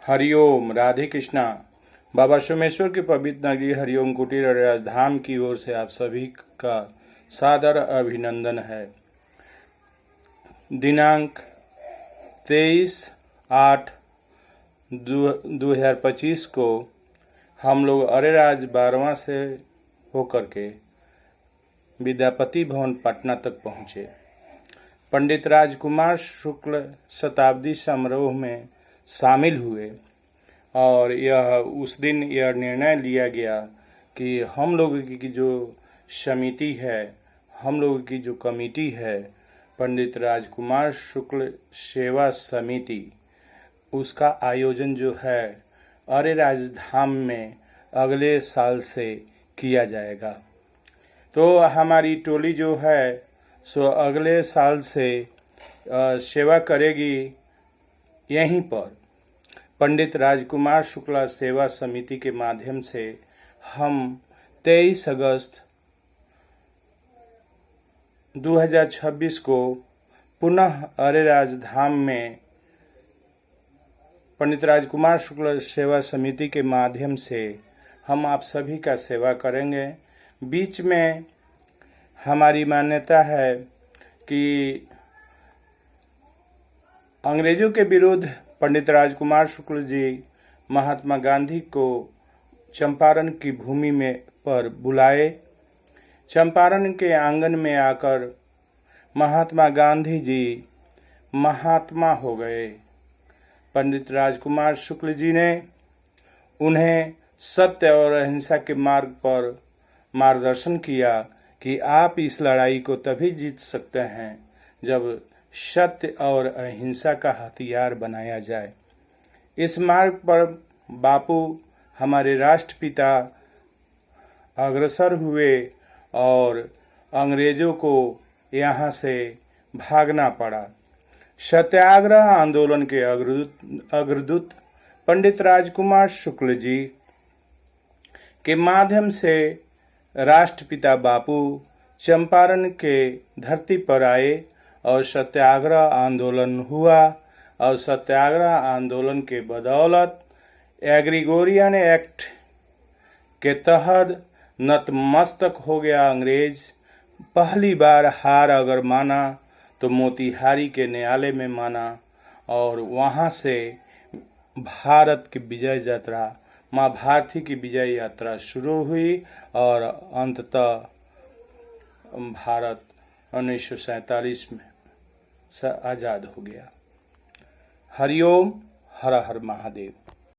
हरिओम। राधे कृष्णा। बाबा सोमेश्वर की पवित्र नगरी हरिओम कुटीर और राजधाम की ओर से आप सभी का सादर अभिनंदन है। दिनांक 23/8/2025 को हम लोग अरेराज 12वां से होकर के विद्यापति भवन पटना तक पहुँचे। पंडित राजकुमार शुक्ल शताब्दी समारोह में शामिल हुए और उस दिन यह निर्णय लिया गया कि हम लोगों की जो समिति है, हम लोगों की जो कमेटी है, पंडित राजकुमार शुक्ल सेवा समिति, उसका आयोजन जो है अरेराज धाम में अगले साल से किया जाएगा। तो हमारी टोली जो है सो अगले साल से सेवा करेगी यहीं पर पंडित राजकुमार शुक्ला सेवा समिति के माध्यम से। हम 23 अगस्त 2026 को पुनः अरेराज धाम में पंडित राजकुमार शुक्ला सेवा समिति के माध्यम से हम आप सभी का सेवा करेंगे। बीच में हमारी मान्यता है कि अंग्रेजों के विरुद्ध पंडित राजकुमार शुक्ल जी महात्मा गांधी को चंपारण की भूमि में पर बुलाए। चंपारण के आंगन में आकर महात्मा गांधी जी महात्मा हो गए। पंडित राजकुमार शुक्ल जी ने उन्हें सत्य और अहिंसा के मार्ग पर मार्गदर्शन किया कि आप इस लड़ाई को तभी जीत सकते हैं जब सत्य और अहिंसा का हथियार बनाया जाए। इस मार्ग पर बापू हमारे राष्ट्रपिता अग्रसर हुए और अंग्रेजों को यहाँ से भागना पड़ा। सत्याग्रह आंदोलन के अग्रदूत पंडित राजकुमार शुक्ल जी के माध्यम से राष्ट्रपिता बापू चंपारण के धरती पर आए और सत्याग्रह आंदोलन हुआ और सत्याग्रह आंदोलन के बदौलत एग्रीगोरियन एक्ट के तहत नतमस्तक हो गया अंग्रेज। पहली बार हार अगर माना तो मोतिहारी के न्यायालय में माना और वहां से भारत की विजय यात्रा, माँ भारती की विजय यात्रा शुरू हुई और अंततः भारत 1947 में आज़ाद हो गया। हरिओम। हर हर महादेव।